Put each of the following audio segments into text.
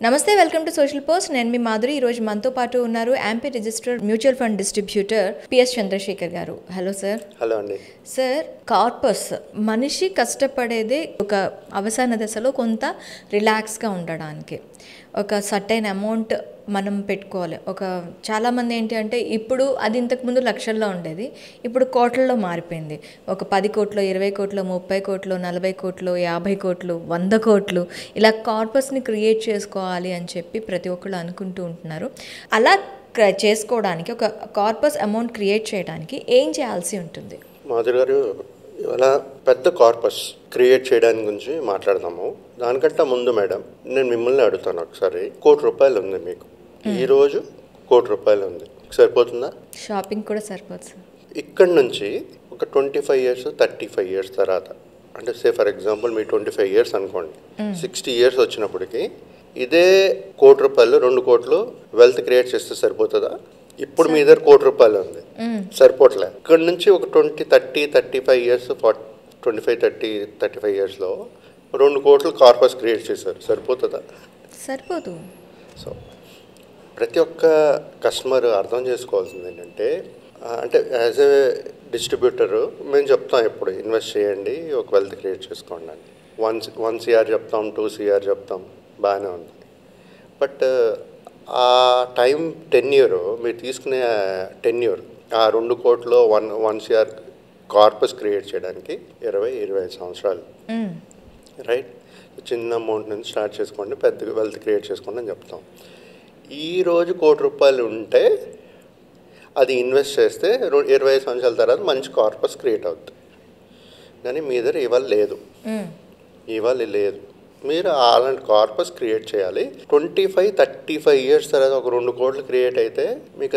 నమస్తే, welcome to social post. నేను మీ మాధురి. ఈరోజు మనతో పాటు ఉన్నారు AMFI registered mutual fund distributor PS Chandrasekhar garu. Hello sir. Hello అండి. సార్, కార్పస్ మనిషి కష్టపడేదే ఒక అవసాన దశలో కొంత రిలాక్స్గా ఉండడానికి. ఒక సర్టైన్ అమౌంట్ మనం పెట్టుకోవాలి. చాలామంది ఏంటి అంటే ఇప్పుడు అది ఇంతకుముందు లక్షల్లో ఉండేది, ఇప్పుడు కోట్లలో మారిపోయింది. ఒక 10 కోట్లు, 20 కోట్లు, 30 కోట్లు, 40 కోట్లు, 50 కోట్లు, 100 కోట్లు ఇలా కార్పస్ని క్రియేట్ చేసుకోవాలి అని చెప్పి ప్రతి ఒక్కళ్ళు అనుకుంటూ ఉంటున్నారు. అలా చేసుకోవడానికి, ఒక కార్పస్ అమౌంట్ క్రియేట్ చేయడానికి ఏం చేయాల్సి ఉంటుంది? మాధురి గారు, ఇవాళ పెద్ద కార్పస్ క్రియేట్ చేయడానికి గురించి మాట్లాడదాము. దానికంటే ముందు మేడం, నేను మిమ్మల్ని అడుగుతాను. ఒకసారి ₹1,00,00,000 ఉంది మీకు, ఈరోజు ₹1,00,00,000 ఉంది, సరిపోతుందా? షాపింగ్ కూడా సరిపోతుంది. ఇక్కడ నుంచి ఒక 25 years 35 years తర్వాత, అంటే say for example me 25 years అనుకోండి, 60 years వచ్చినప్పటికి ఇదే ₹1,00,00,000 2 కోట్లు వెల్త్ క్రియేట్ చేస్తే సరిపోతుందా? ఇప్పుడు మీ దగ్గర ₹1,00,00,000 ఉంది, సరిపోవట్లే. ఇక్కడ నుంచి ఒక 35 years 35 yearsలో 2 కోట్లు కార్పస్ క్రియేట్ చేశారు, సరిపోతుందా? సరిపోదు. సో ప్రతి ఒక్క కస్టమర్ అర్థం చేసుకోవాల్సింది ఏంటంటే, అంటే యాజ్ ఏ డిస్ట్రిబ్యూటరు మేము చెప్తాం ఎప్పుడు ఇన్వెస్ట్ చేయండి, ఒక వెల్త్ క్రియేట్ చేసుకోండి అని. 1 CR చెప్తాం, 2 CR చెప్తాం, బాగానే ఉంది. బట్ ఆ టైం టెన్యూర్, మీరు తీసుకునే టెన్యూర్, ఆ 2 కోట్లు 1 CR కార్పస్ క్రియేట్ చేయడానికి 20-25 సంవత్సరాలు, రైట్? చిన్న అమౌంట్ నుంచి స్టార్ట్ చేసుకోండి, పెద్ద వెల్త్ క్రియేట్ చేసుకోండి అని చెప్తాం. ఈరోజు ₹1,00,00,000 ఉంటే అది ఇన్వెస్ట్ చేస్తే 25 సంవత్సరాల తర్వాత మంచి కార్పస్ క్రియేట్ అవుతుంది. కానీ మీ దగ్గర ఇవాళ లేదు. మీరు అలాంటి కార్పస్ క్రియేట్ చేయాలి. 25-35 years తర్వాత ఒక 2 కోట్లు క్రియేట్ అయితే మీకు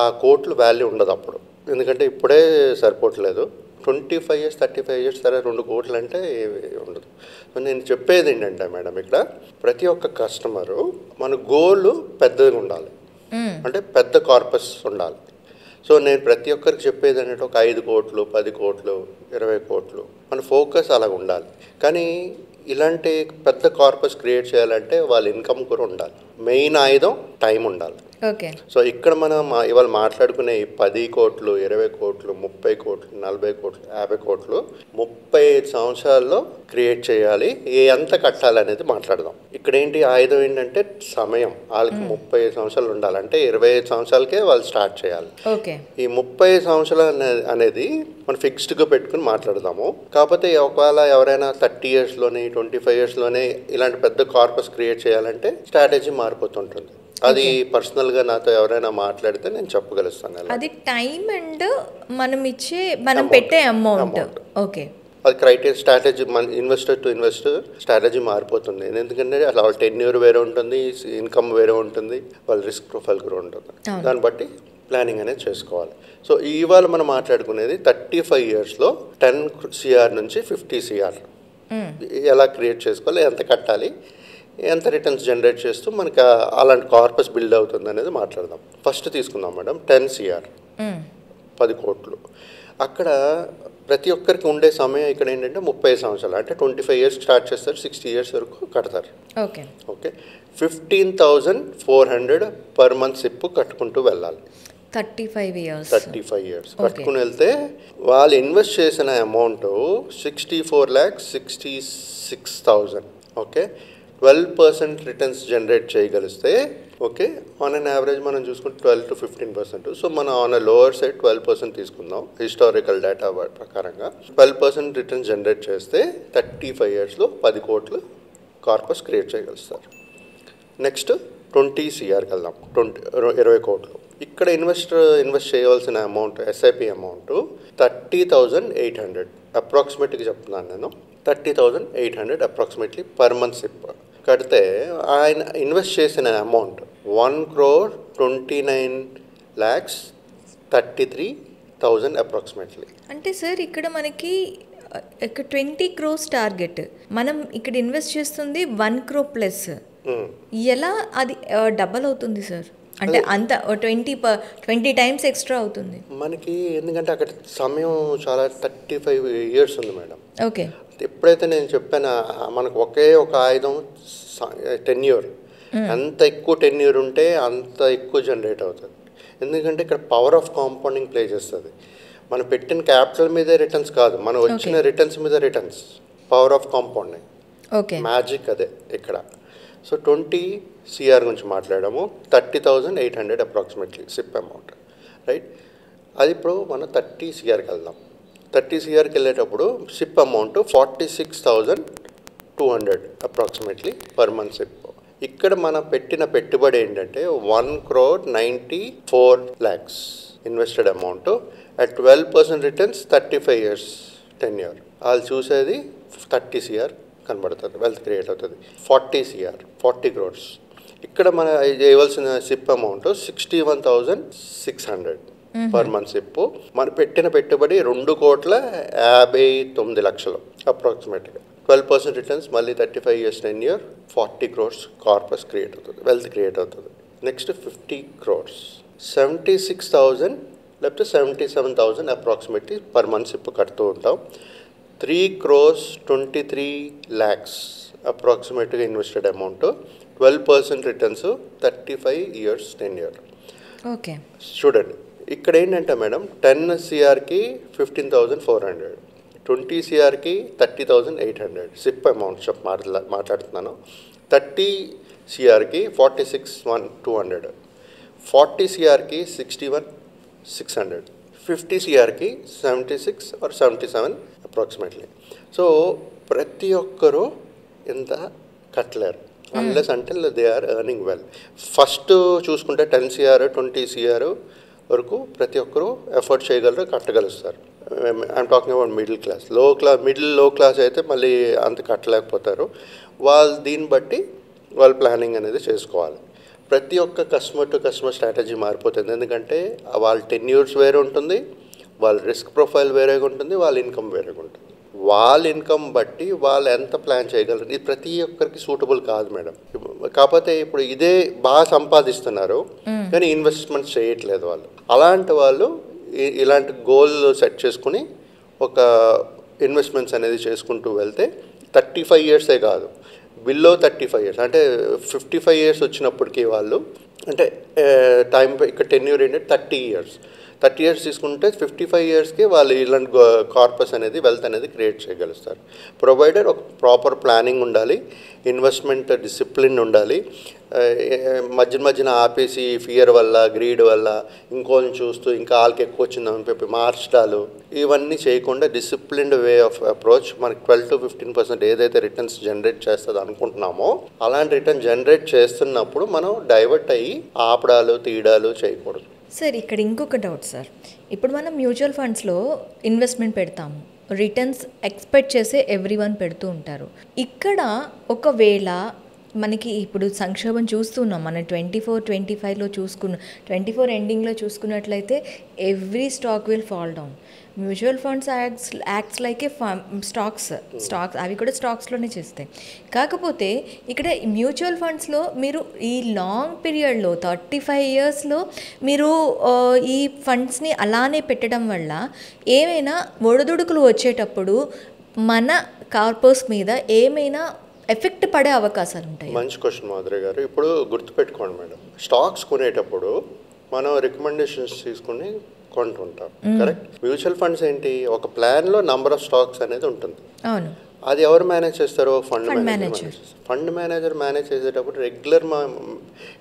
ఆ కోట్లు వాల్యూ ఉండదు అప్పుడు, ఎందుకంటే ఇప్పుడే సరిపోవట్లేదు. 25 years 35 years తర్వాత 2 కోట్లు అంటే ఉండదు. నేను చెప్పేది ఏంటంటే మేడం, ఇక్కడ ప్రతి ఒక్క కస్టమరు మన గోల్ పెద్దగా ఉండాలి, అంటే పెద్ద కార్పస్ ఉండాలి. సో నేను ప్రతి ఒక్కరికి చెప్పేది ఏంటంటే ఒక 5 కోట్లు 10 కోట్లు 20 కోట్లు మన ఫోకస్ అలాగ ఉండాలి. కానీ ఇలాంటి పెద్ద కార్పస్ క్రియేట్ చేయాలంటే వాళ్ళ ఇన్కమ్ కూడా ఉండాలి. మెయిన్ ఆయుధం టైం ఉండాలి. ఓకే. సో ఇక్కడ మనం ఇవాళ మాట్లాడుకునే 10 కోట్లు 20 కోట్లు 30 కోట్లు 40 కోట్లు 50 కోట్లు 35 సంవత్సరాల్లో క్రియేట్ చేయాలి. ఎంత కట్టాలనేది మాట్లాడదాం. ఇక్కడ ఆయుధం ఏంటంటే సమయం. వాళ్ళకి 35 సంవత్సరాలు ఉండాలంటే 25 సంవత్సరాలకే వాళ్ళు స్టార్ట్ చేయాలి. ఓకే. ఈ 30 సంవత్సరాలు అనేది మనం ఫిక్స్డ్గా పెట్టుకుని మాట్లాడదాము. కాకపోతే ఒకవేళ ఎవరైనా 30 yearsలోనే 25 yearsలోనే ఇలాంటి పెద్ద కార్పస్ క్రియేట్ చేయాలంటే స్ట్రాటజీ మారిపోతుంటుంది. అది పర్సనల్గా నాతో ఎవరైనా మాట్లాడితే నేను చెప్పగలుస్తాను. అది టైం అండ్ మనం పెట్టే అమౌంట్. ఓకే. అది క్రైటీరియా స్ట్రాటజీ, మన ఇన్వెస్టర్ టు ఇన్వెస్టర్ స్ట్రాటజీ మారిపోతుంది. ఎందుకంటే అలా వాళ్ళ టెన్యూర్ వేరే ఉంటుంది, ఇన్కమ్ వేరే ఉంటుంది, వాళ్ళ రిస్క్ ప్రొఫైల్ కూడా ఉంటుంది. దాన్ని బట్టి ప్లానింగ్ అనేది చేసుకోవాలి. సో ఇవాళ మనం మాట్లాడుకునేది 35 yearsలో 10 CR నుంచి 50 CR ఎలా క్రియేట్ చేసుకోవాలి, ఎంత కట్టాలి, ఎంత రిటర్న్స్ జనరేట్ చేస్తూ మనకి అలాంటి కార్పస్ బిల్డ్ అవుతుంది అనేది మాట్లాడదాం. ఫస్ట్ తీసుకుందాం మేడం, 10 CR 10 కోట్లు. అక్కడ ప్రతి ఒక్కరికి ఉండే సమయం ఇక్కడ ఏంటంటే 30 సంవత్సరాలు, అంటే 25 years స్టార్ట్ చేస్తారు, 60 years వరకు కడతారు. ఓకే. 15,400 పర్ మంత్ సిప్ కట్టుకుంటూ వెళ్ళాలి. 35 years కట్టుకుని వెళ్తే వాళ్ళు ఇన్వెస్ట్ చేసిన అమౌంట్ 64,66,000. ఓకే. 12% రిటర్న్స్ జనరేట్ చేయగలిస్తే, ఓకే, ఆన్ అన్ యావరేజ్ మనం చూసుకుంటే 12-15%. సో మనం ఆన్ అ లోవర్ సైడ్ 12% తీసుకుందాం హిస్టారికల్ డేటా ప్రకారంగా. 12% రిటర్న్స్ జనరేట్ చేస్తే 35 yearsలో 10 కోట్లు కార్పస్ క్రియేట్ చేయగలుస్తారు. నెక్స్ట్ 20 CRకి వెళ్దాం, 20 కోట్లు. ఇక్కడ ఇన్వెస్ట్ చేయవలసిన అమౌంట్, ఎస్ఐపి అమౌంట్ 30,800 అప్రాక్సిమేట్గా చెప్తున్నాను నేను. 30,800 అప్రాక్సిమేట్లీ పర్ మంత్ సిప్ కడితే ఆయన ఇన్వెస్ట్ చేసిన అమౌంట్ 1,29,33,000 అప్రాక్సిమేట్లీ. అంటే సార్ ఇక్కడ మనకి 20 crores టార్గెట్, మనం ఇక్కడ ఇన్వెస్ట్ చేస్తుంది 1 crore ప్లస్. ఎలా అది డబల్ అవుతుంది సార్? అంటే అంత 20 times ఎక్స్ట్రా అవుతుంది మనకి. ఎందుకంటే అక్కడ సమయం చాలా 35 years ఉంది మేడం. ఓకే. ఎప్పుడైతే నేను చెప్పాను మనకు ఒకే ఒక ఆయుధం టెన్యూర్, ఎంత ఎక్కువ టెన్యూర్ ఉంటే అంత ఎక్కువ జనరేట్ అవుతుంది. ఎందుకంటే ఇక్కడ పవర్ ఆఫ్ కాంపౌండింగ్ ప్లే చేస్తుంది. మనం పెట్టిన క్యాపిటల్ మీదే రిటర్న్స్ కాదు, మనం వచ్చిన రిటర్న్స్ మీద returns. Power of compounding magic అదే ఇక్కడ. సో 20 CR గురించి మాట్లాడాము. 30,800 అప్రాక్సిమేట్లీ సిప్ అమౌంట్, రైట్. అది ఇప్పుడు మనం 30 CRకి వెళ్దాం. 30 CRకి వెళ్ళేటప్పుడు SIP amount 46,200 approximately per month SIP. ఇక్కడ మనం పెట్టిన పెట్టుబడి ఏంటంటే 1,94 lakhs invested amount at 12% returns, 35 years tenure. వాళ్ళు చూసేది 30 CR కనబడుతుంది, వెల్త్ క్రియేట్ అవుతుంది. 40 crores. ఇక్కడ మన చేయవలసిన SIP amount 61,600 per month SIP. మనం పెట్టిన పెట్టుబడి 2,59,00,000 అప్రాక్సిమేట్గా. 12% రిటర్న్స్, మళ్ళీ 35 years tenure, 40 crores corpus create అవుతుంది, వెల్త్ క్రియేట్ అవుతుంది. నెక్స్ట్ 50 crores, 76,000 లేకపోతే 77,000 అప్రాక్సిమేట్లీ పర్ మంత్ సిప్ కడుతూ ఉంటాం. 3,23 lakhs అప్రాక్సిమేట్గా invested amount, 12% returns, 35 years tenure. Okay, చూడండి ఇక్కడ ఏంటంటే మేడం 10 CRకి 15,400, 20 CRకి 30,800 సిప్ అమౌంట్ మాట్లాడుతున్నాను. 30 CRకి 46,200, 40 CRకి 61,600, 50 CRకి 76 or 77 అప్రాక్సిమేట్లీ. సో ప్రతి ఒక్కరూ ఎంత కట్టలేరు అన్లెస్ అంటే they are earning well. First చూసుకుంటే 10 CR 20 CR వరకు ప్రతి ఒక్కరూ ఎఫర్ట్ చేయగలరు, కట్టగలుగుతారు. I'm talking about middle class. Low class అయితే మళ్ళీ అంత కట్టలేకపోతారు. వాళ్ళు దీన్ని బట్టి వాళ్ళు ప్లానింగ్ అనేది చేసుకోవాలి. ప్రతి ఒక్క కస్టమర్ టు కస్టమర్ స్ట్రాటజీ మారిపోతుంది. ఎందుకంటే వాళ్ళ టెన్యూర్స్ వేరే ఉంటుంది, వాళ్ళ రిస్క్ ప్రొఫైల్ వేరేగా ఉంటుంది, వాళ్ళ ఇన్కమ్ వేరేగా ఉంటుంది. వాళ్ళ ఇన్కమ్ బట్టి వాళ్ళు ఎంత ప్లాన్ చేయగలరు, ఇది ప్రతి ఒక్కరికి సూటబుల్ కాదు మేడం. కాకపోతే ఇప్పుడు ఇదే బాగా సంపాదిస్తున్నారు కానీ ఇన్వెస్ట్మెంట్స్ చేయట్లేదు వాళ్ళు. అలాంటి వాళ్ళు ఇలాంటి గోల్ సెట్ చేసుకుని ఒక ఇన్వెస్ట్మెంట్స్ అనేది చేసుకుంటూ వెళ్తే 35 years కాదు, బిలో 35 years అంటే 55 years వచ్చినప్పటికీ వాళ్ళు అంటే టైం ఇక్కడ టెన్యూర్ ఏంటంటే 30 years తీసుకుంటే 55 yearsకి వాళ్ళు ఇలాంటి కార్పస్ అనేది వెల్త్ అనేది క్రియేట్ చేయగలుగుతారు. ప్రొవైడెడ్ ఒక ప్రాపర్ ప్లానింగ్ ఉండాలి, ఇన్వెస్ట్మెంట్ డిసిప్లిన్ ఉండాలి. మధ్యన ఆపేసి ఫియర్ వల్ల గ్రీడ్ వల్ల ఇంకోని చూస్తూ ఇంకా వాళ్ళకి ఎక్కువ వచ్చిందని చెప్పి మార్చడాలు ఇవన్నీ చేయకుండా డిసిప్లిన్డ్ వే ఆఫ్ అప్రోచ్ మనకి 12 to 15% ఏదైతే రిటర్న్స్ జనరేట్ చేస్తుంది అనుకుంటున్నామో అలాంటి రిటర్న్ జనరేట్ చేస్తున్నప్పుడు మనం డైవర్ట్ అయ్యి ఆపడాలు తీయడాలు చేయకూడదు. సార్ ఇక్కడ ఇంకొక డౌట్ సార్, ఇప్పుడు మనం మ్యూచువల్ ఫండ్స్లో ఇన్వెస్ట్మెంట్ పెడతాము, రిటర్న్స్ ఎక్స్పెక్ట్ చేసే ఎవ్రీవన్ పెడుతూ ఉంటారు. ఇక్కడ ఒకవేళ మనకి ఇప్పుడు సంక్షోభం చూస్తున్నాం, మన 24-25లో 24 ఎండింగ్లో చూసుకున్నట్లయితే every stock will fall down. Mutual funds acts like A stocks అవి కూడా స్టాక్స్లోనే చేస్తాయి. కాకపోతే ఇక్కడ మ్యూచువల్ ఫండ్స్లో మీరు ఈ లాంగ్ పీరియడ్లో 35 yearsలో మీరు ఈ ఫండ్స్ని అలానే పెట్టడం వల్ల ఏమైనా ఒడిదుడుకులు వచ్చేటప్పుడు మన కార్పస్ మీద ఏమైనా ఎఫెక్ట్ పడే అవకాశాలు ఉంటాయి? మంచి క్వశ్చన్ మాధురి గారు. ఇప్పుడు గుర్తుపెట్టుకోండి మేడం, స్టాక్స్ కొనేటప్పుడు మనం రికమెండేషన్స్ తీసుకుని కొంటుంటాం, కరెక్ట్. మ్యూచువల్ ఫండ్స్ ఏంటి, ఒక ప్లాన్లో నంబర్ ఆఫ్ స్టాక్స్ అనేది ఉంటుంది. అవును, అది ఎవరు మేనేజ్ చేస్తారో ఫండ్ మేనేజర్ మేనేజ్ చేసేటప్పుడు రెగ్యులర్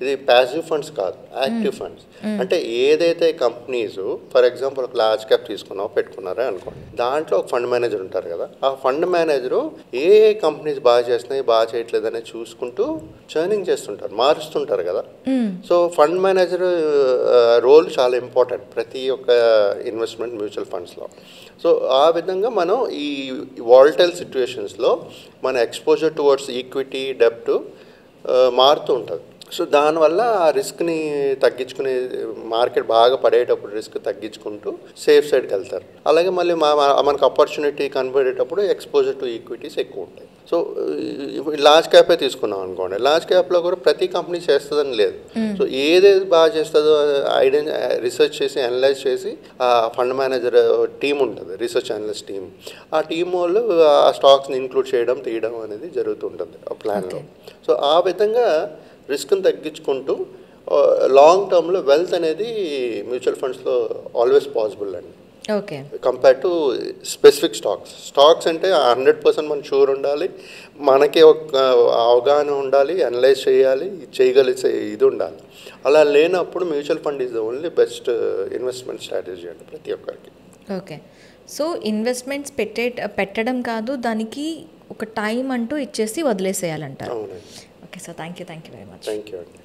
ఇది ప్యాసివ్ ఫండ్స్ కాదు, యాక్టివ్ ఫండ్స్. అంటే ఏదైతే కంపెనీస్ ఫర్ ఎగ్జాంపుల్ ఒక లార్జ్ క్యాప్ తీసుకున్నావు పెట్టుకున్నారా అనుకోండి, దాంట్లో ఒక ఫండ్ మేనేజర్ ఉంటారు కదా, ఆ ఫండ్ మేనేజరు ఏ కంపెనీస్ బాగా చేస్తున్నాయి బాగా చేయట్లేదు అనేది చూసుకుంటూ చర్నింగ్ చేస్తుంటారు, మారుస్తుంటారు కదా. సో ఫండ్ మేనేజర్ రోల్ చాలా ఇంపార్టెంట్ ప్రతి ఒక్క ఇన్వెస్ట్మెంట్ మ్యూచువల్ ఫండ్స్లో. సో ఆ విధంగా మనం ఈ వాలటైల్ సిచ్యువేషన్స్లో మన ఎక్స్పోజర్ టువర్డ్స్ ఈక్విటీ డెప్ట్ మారుతూ ఉంటుంది. సో దానివల్ల ఆ రిస్క్ని తగ్గించుకునే, మార్కెట్ బాగా పడేటప్పుడు రిస్క్ తగ్గించుకుంటూ సేఫ్ సైడ్కి వెళ్తారు. అలాగే మళ్ళీ మనకు ఆపర్చునిటీ కనబడేటప్పుడు ఎక్స్పోజర్ టు ఈక్విటీస్ ఎక్కువ ఉంటాయి. సో లార్జ్ క్యాపే తీసుకున్నాం అనుకోండి, లార్జ్ క్యాప్లో కూడా ప్రతి కంపెనీ చేస్తుందని లేదు. సో ఏదేది బాగా చేస్తుందో రీసెర్చ్ చేసి అనలైజ్ చేసి ఆ ఫండ్ మేనేజర్ టీం ఉంటుంది, రీసెర్చ్ అనలిస్ట్ టీం. ఆ టీం వాళ్ళు ఆ స్టాక్స్ని ఇంక్లూడ్ చేయడం తీయడం అనేది జరుగుతుంటుంది ఆ ప్లాన్లో. సో ఆ విధంగా రిస్క్ని తగ్గించుకుంటూ లాంగ్ టర్మ్లో వెల్త్ అనేది మ్యూచువల్ ఫండ్స్లో ఆల్వేస్ పాసిబుల్ అండి. Okay. Compare to specific stocks అంటే 100% మనం షూర్ ఉండాలి, మనకి ఒక అవగాహన ఉండాలి, అనలైజ్ చేయాలి, చేయగలిగే ఇది ఉండాలి. అలా లేనప్పుడు mutual fund is the only best investment strategy అండి ప్రతి ఒక్కరికి. ఓకే. సో ఇన్వెస్ట్మెంట్స్ పెట్టడం కాదు, దానికి ఒక టైం అంటూ ఇచ్చేసి వదిలేసేయాలంటారు. అవునండి. Okay sir, thank you very much. Thank you అండి.